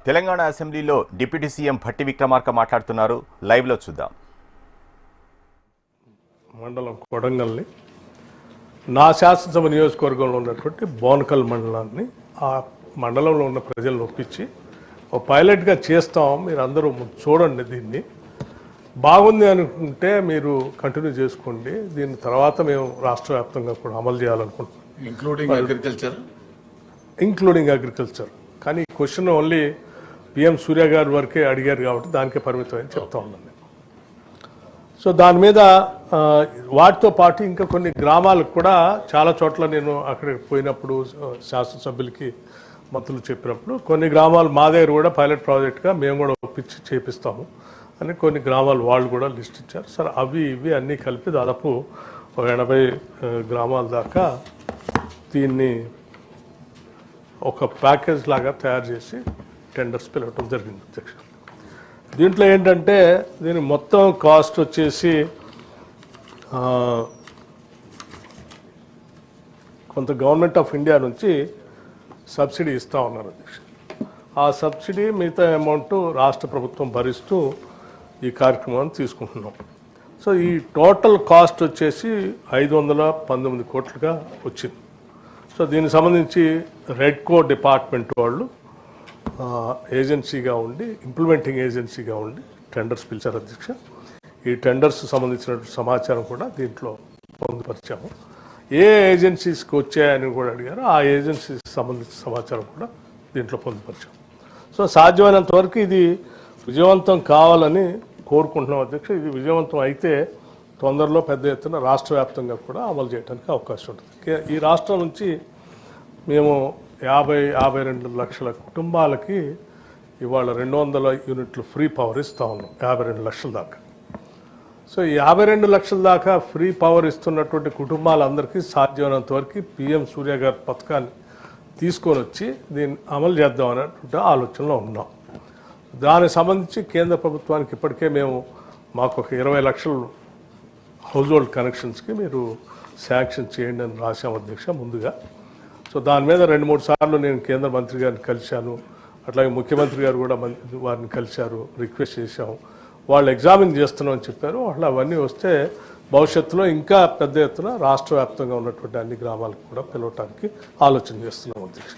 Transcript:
తెలంగాణ అసెంబ్లీలో deputy CM Bhatti Vikramarka మాట్లాడుతున్నారు. Live లో చూద్దాం. మండలం కొడంగల్ని నా శాసనసభ నియోజకవర్గంలో ఉన్నటువంటి బోనకల్ మండలాన్ని ఆ మండలంలో ఉన్న ప్రజలను ఒప్పించి ఒక పైలట్గా చేస్తాం, మీరు అందరూ చూడండి, దీన్ని బాగుంది అనుకుంటే మీరు కంటిన్యూ చేసుకోండి, దీని తర్వాత మేము రాష్ట్ర వ్యాప్తంగా కూడా అమలు చేయాలనుకుంటున్నాం, ఇంక్లూడింగ్ అగ్రికల్చర్. కానీ ఈ క్వశ్చన్ ఓన్లీ పిఎం సూర్య గారి వరకే అడిగారు కాబట్టి దానికే పరిమితం అని చెప్తా ఉన్నాను. సో దాని మీద వాటితో పాటు ఇంకా కొన్ని గ్రామాలకు కూడా చాలా చోట్ల నేను అక్కడికి పోయినప్పుడు శాసనసభ్యులకి మంత్రులు చెప్పినప్పుడు కొన్ని గ్రామాలు మా దగ్గర కూడా పైలట్ ప్రాజెక్ట్గా మేము కూడా ఒప్పించి చేపిస్తాము అని కొన్ని గ్రామాలు వాళ్ళు కూడా లిస్ట్ ఇచ్చారు. సరే అవి ఇవి అన్నీ కలిపి దాదాపు 80 గ్రామాల దాకా దీన్ని ఒక ప్యాకేజ్ లాగా తయారు చేసి టెండర్స్ పిలవటం జరిగింది అధ్యక్ష. దీంట్లో ఏంటంటే దీని మొత్తం కాస్ట్ వచ్చేసి కొంత గవర్నమెంట్ ఆఫ్ ఇండియా నుంచి సబ్సిడీ ఇస్తూ ఉన్నారు అధ్యక్ష. ఆ సబ్సిడీ మిగతా అమౌంట్ రాష్ట్ర ప్రభుత్వం భరిస్తూ ఈ కార్యక్రమాన్ని తీసుకుంటున్నాం. సో ఈ టోటల్ కాస్ట్ వచ్చేసి 519 కోట్లుగా వచ్చింది. సో దీనికి సంబంధించి రెడ్కో డిపార్ట్మెంట్ వాళ్ళు ఏజెన్సీగా ఉండి, ఇంప్లిమెంటింగ్ ఏజెన్సీగా ఉండి టెండర్స్ పిలిచారు అధ్యక్ష. ఈ టెండర్స్ సంబంధించిన సమాచారం కూడా దీంట్లో పొందుపరిచాము. ఏ ఏజెన్సీస్కి వచ్చాయని కూడా అడిగారు, ఆ ఏజెన్సీకి సంబంధించిన సమాచారం కూడా దీంట్లో పొందుపరిచాము. సో సాధ్యమైనంత వరకు ఇది విజయవంతం కావాలని కోరుకుంటున్నాం అధ్యక్ష. ఇది విజయవంతం అయితే తొందరలో పెద్ద ఎత్తున రాష్ట్ర వ్యాప్తంగా కూడా అమలు చేయడానికి అవకాశం ఉంటుంది. ఈ రాష్ట్రం నుంచి మేము 52 లక్షల కుటుంబాలకి ఇవాళ 200 యూనిట్లు ఫ్రీ పవర్ ఇస్తూ ఉన్నాం, 52 లక్షల దాకా. సో ఈ 52 లక్షల దాకా ఫ్రీ పవర్ ఇస్తున్నటువంటి కుటుంబాలందరికీ సాధ్యమైనంత వరకు పిఎం సూర్య గారి పథకాన్ని తీసుకొని వచ్చి దీన్ని అమలు చేద్దాం అనేటువంటి ఆలోచనలో ఉన్నాం. దానికి సంబంధించి కేంద్ర ప్రభుత్వానికి ఇప్పటికే మాకు ఒక 20 లక్షలు హౌస్ హోల్డ్ కనెక్షన్స్కి మీరు శాంక్షన్ చేయండి అని రాశాం అధ్యక్ష ముందుగా. సో దాని మీద 2-3 సార్లు నేను కేంద్ర మంత్రి గారిని కలిశాను, అట్లాగే ముఖ్యమంత్రి గారు కూడా వారిని కలిశారు, రిక్వెస్ట్ చేశాము. వాళ్ళు ఎగ్జామిన్ చేస్తున్నామని చెప్పారు. వాళ్ళు అవన్నీ వస్తే భవిష్యత్తులో ఇంకా పెద్ద ఎత్తున రాష్ట్ర వ్యాప్తంగా ఉన్నటువంటి అన్ని గ్రామాలకు కూడా పిలవటానికి ఆలోచన చేస్తున్నాం అధ్యక్ష.